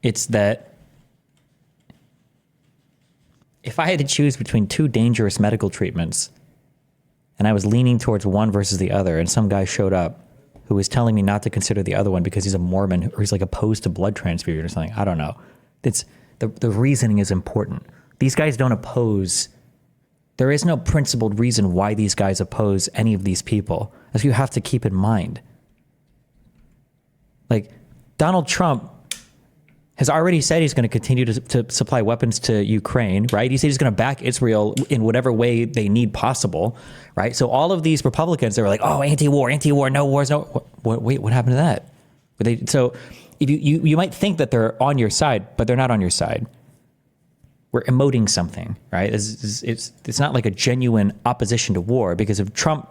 It's that if I had to choose between two dangerous medical treatments and I was leaning towards one versus the other, and some guy showed up who was telling me not to consider the other one because he's a Mormon or he's like opposed to blood transfusion or something, I don't know. It's the reasoning is important. These guys don't oppose. There is no principled reason why these guys oppose any of these people. That's what you have to keep in mind. Like, Donald Trump has already said he's going to continue to supply weapons to Ukraine, right? He said he's going to back Israel in whatever way they need possible, right? So all of these Republicans, they were like, oh, anti-war, no wars, no. Wait, what happened to that? So you might think that they're on your side, but they're not on your side. We're emoting something, right? It's not like a genuine opposition to war, because if Trump,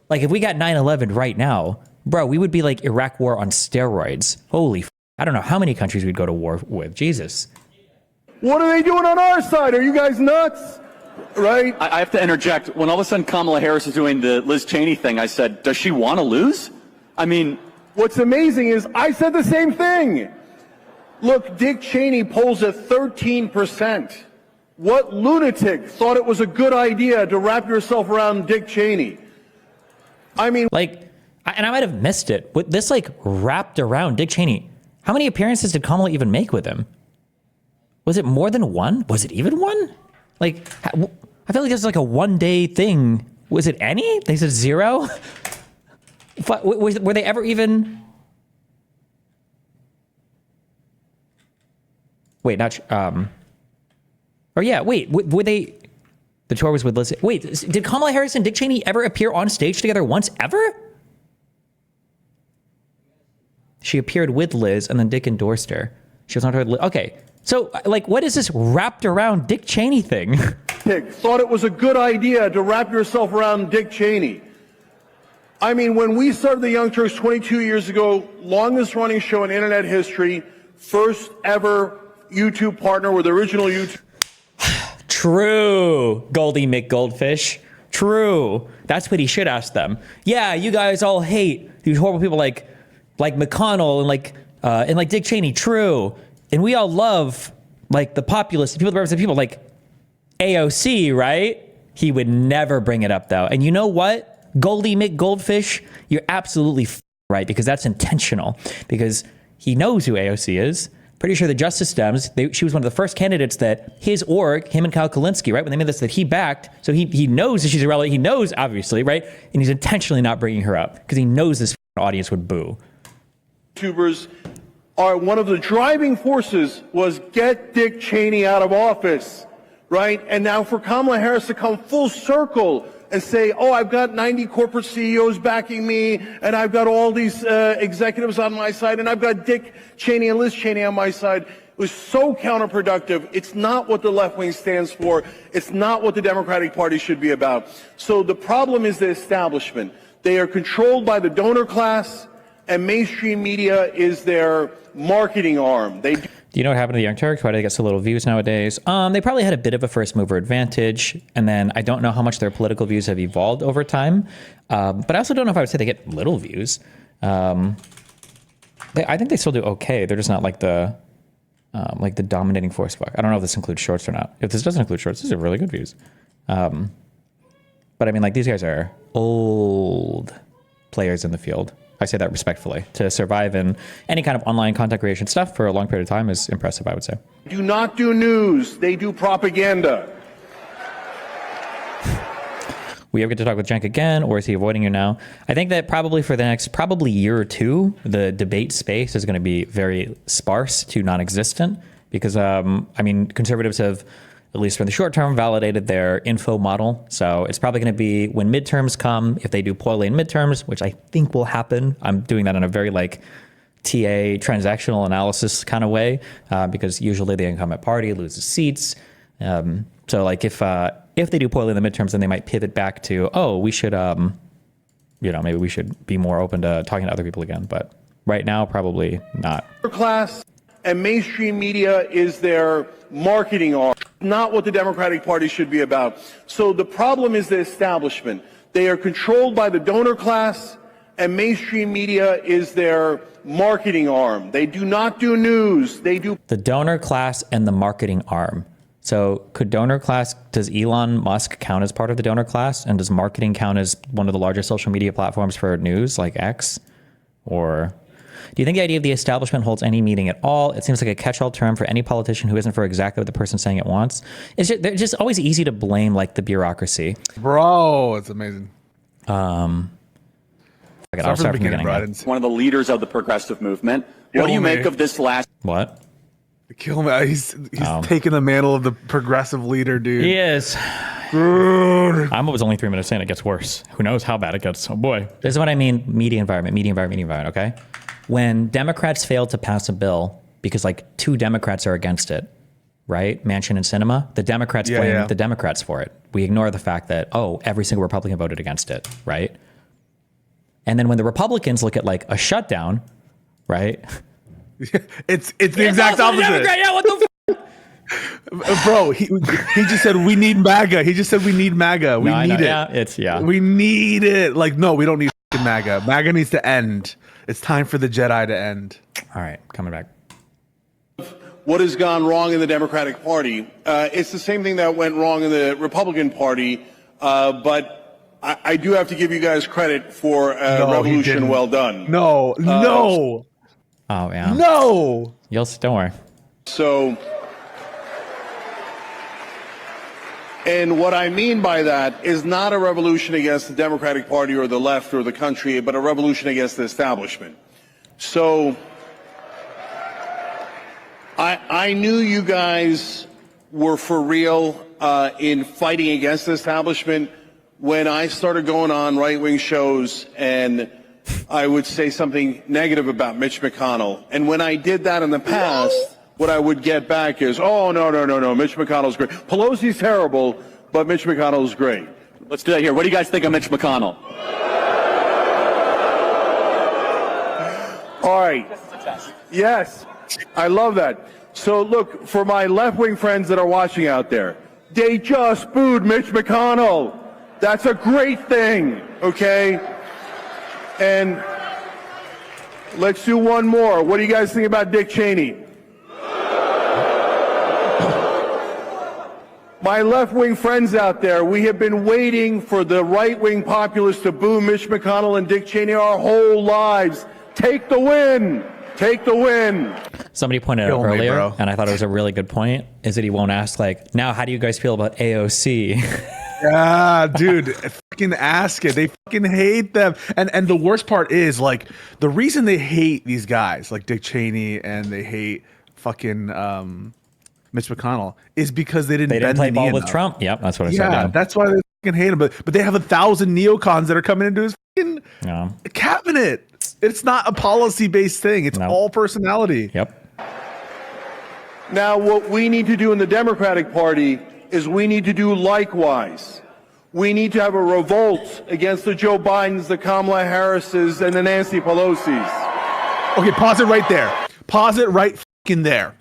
like if we got 9/11 right now, bro, we would be like Iraq war on steroids. Holy I don't know how many countries we'd go to war with. Jesus. What are they doing on our side? Are you guys nuts? Right? I have to interject. When all of a sudden Kamala Harris is doing the Liz Cheney thing, I said, does she want to lose? I mean, what's amazing is I said the same thing. Look, Dick Cheney polls at 13%. What lunatic thought it was a good idea to wrap yourself around Dick Cheney? I mean, like, and I might have missed it. With this, like, wrapped around Dick Cheney. How many appearances did Kamala even make with him? Was it more than one? Was it even one? Like, I feel like this is like a one-day thing. Was it any? They said 0? But were they ever even? Wait, not. Or yeah, wait. Were they? The tour was with Liz. Wait, did Kamala Harris and Dick Cheney ever appear on stage together once ever? She appeared with Liz, and then Dick endorsed her. She was not her. Okay, so like, what is this wrapped around Dick Cheney thing? Dick thought it was a good idea to wrap yourself around Dick Cheney. I mean, when we started the Young Turks 22 years ago, longest running show in internet history, first ever YouTube partner with original YouTube. True, Goldie McGoldfish. True. That's what he should ask them. Yeah, you guys all hate these horrible people like McConnell and like Dick Cheney. True. And we all love like the populists, people that represent people like AOC, right? He would never bring it up though. And you know what? Goldie McGoldfish, you're absolutely right, because that's intentional, because he knows who AOC is. Pretty sure the Justice Dems, she was one of the first candidates that his org, him and Kyle Kulinski, right, when they made this, that he backed. So he knows that she's irrelevant. He knows, obviously, right? And he's intentionally not bringing her up because he knows this audience would boo. YouTubers are one of the driving forces was get Dick Cheney out of office, right? And now for Kamala Harris to come full circle and say, oh, I've got 90 corporate CEOs backing me, and I've got all these executives on my side, and I've got Dick Cheney and Liz Cheney on my side, it was so counterproductive. It's not what the left wing stands for. It's not what the Democratic Party should be about. So the problem is the establishment. They are controlled by the donor class, and mainstream media is their marketing arm. Do you know what happened to the Young Turks? Why do they get so little views nowadays? They probably had a bit of a first mover advantage, and then I don't know how much their political views have evolved over time. But I also don't know if I would say they get little views. I think they still do okay. They're just not like the dominating force. I don't know if this includes shorts or not. If this doesn't include shorts, these are really good views. But I mean, like, these guys are old players in the field. I say that respectfully. To survive in any kind of online content creation stuff for a long period of time is impressive, I would say. Do not do news. They do propaganda. We ever get to talk with Cenk again, or is he avoiding you now? I think that probably for the next year or two, the debate space is going to be very sparse to non-existent because, I mean, conservatives have, at least for the short term, validated their info model. So it's probably going to be when midterms come, if they do poorly in midterms, which I think will happen. I'm doing that in a very like TA transactional analysis kind of way, because usually the incumbent party loses seats. So like if they do poorly in the midterms, then they might pivot back to, oh, we should, maybe we should be more open to talking to other people again. But right now, probably not. Class and mainstream media is their marketing arm. Not what the Democratic Party should be about. So the problem is the establishment. They are controlled by the donor class, and mainstream media is their marketing arm. They do not do news. They do The donor class and the marketing arm. So could donor class, does Elon Musk count as part of the donor class? And does marketing count as one of the largest social media platforms for news like X? Or do you think the idea of the establishment holds any meaning at all? It seems like a catch-all term for any politician who isn't for exactly what the person saying it wants. They're just always easy to blame, like the bureaucracy. Bro, it's amazing. I'll start from the beginning. One of the leaders of the progressive movement. What do you make of this last? What? Kill me. He's taking the mantle of the progressive leader, dude. He is. Dude. I'm always only 3 minutes in. It gets worse. Who knows how bad it gets? Oh boy. This is what I mean. Media environment. Okay. When Democrats fail to pass a bill because like 2 Democrats are against it, right? Manchin and Sinema, the Democrats blame the Democrats for it. We ignore the fact that, every single Republican voted against it, right? And then when the Republicans look at like a shutdown, right? It's the exact opposite. Yeah, what the Bro, he just said we need MAGA. He just said we need MAGA. We need it. We need it. Like, no, we don't need MAGA. MAGA needs to end. It's time for the Jedi to end. All right, coming back. what has gone wrong in the Democratic Party. It's the same thing that went wrong in the Republican Party, but I do have to give you guys credit for a revolution well done. No. Oh, yeah. No. Don't worry. So, and what I mean by that is not a revolution against the Democratic Party or the left or the country, but a revolution against the establishment. So, I knew you guys were for real in fighting against the establishment when I started going on right-wing shows and I would say something negative about Mitch McConnell. And when I did that in the past, what I would get back is, oh, no, Mitch McConnell's great. Pelosi's terrible, but Mitch McConnell's great. Let's do that here. What do you guys think of Mitch McConnell? All right. Yes, I love that. So look, for my left-wing friends that are watching out there, they just booed Mitch McConnell. That's a great thing, okay? And let's do one more. What do you guys think about Dick Cheney? My left-wing friends out there, we have been waiting for the right-wing populists to boo Mitch McConnell and Dick Cheney our whole lives. Take the win. Take the win. Somebody pointed out earlier, and I thought it was a really good point, is that he won't ask, like, now, how do you guys feel about AOC? Yeah, dude, fucking ask it. They fucking hate them. And the worst part is, like, the reason they hate these guys, like Dick Cheney, and they hate fucking Mitch McConnell, is because they didn't play ball with Trump. Yep, that's what I said. Yeah, that's why they fucking hate him. But they have 1,000 neocons that are coming into his fucking cabinet. It's not a policy-based thing. It's all personality. Yep. Now, what we need to do in the Democratic Party is we need to do likewise. We need to have a revolt against the Joe Bidens, the Kamala Harrises, and the Nancy Pelosi's. Okay, pause it right there. Pause it right fucking there.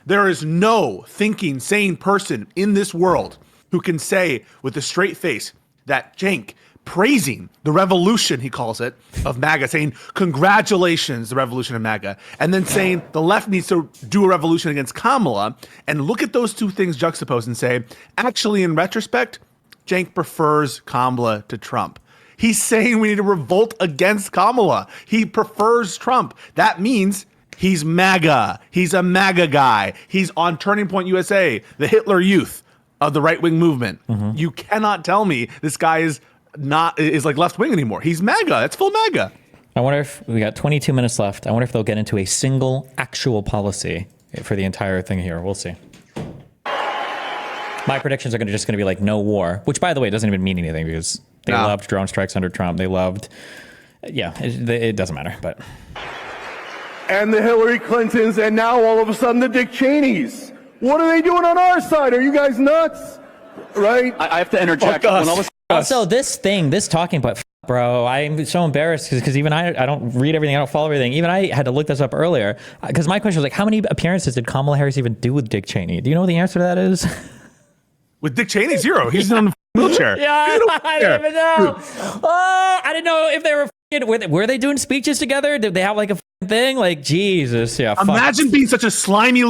There is no thinking, sane person in this world who can say with a straight face that Cenk praising the revolution, he calls it, of MAGA, saying, congratulations, the revolution of MAGA, and then saying the left needs to do a revolution against Kamala, and look at those two things juxtaposed and say, actually, in retrospect, Cenk prefers Kamala to Trump. He's saying we need to revolt against Kamala. He prefers Trump. That means he's MAGA. He's a MAGA guy. He's on Turning Point USA, the Hitler Youth of the right-wing movement. Mm-hmm. You cannot tell me this guy is like left wing anymore. He's MAGA. It's full MAGA. I wonder if we got 22 minutes left. I wonder if they'll get into a single actual policy for the entire thing here. We'll see. My predictions are just going to be like no war, which, by the way, doesn't even mean anything because they loved drone strikes under Trump. They loved, it doesn't matter. But and the Hillary Clintons, and now all of a sudden the Dick Cheneys. What are they doing on our side? Are you guys nuts? Right? I have to interject. Also, this talking point, bro, I'm so embarrassed because even I don't read everything. I don't follow everything. Even I had to look this up earlier because my question was like, how many appearances did Kamala Harris even do with Dick Cheney? Do you know what the answer to that is? With Dick Cheney, 0. He's in the wheelchair. Yeah, I didn't even know. Oh, I didn't know if they were Were they doing speeches together? Did they have like a thing? Like Jesus, yeah. Fuck. Imagine being such a slimy little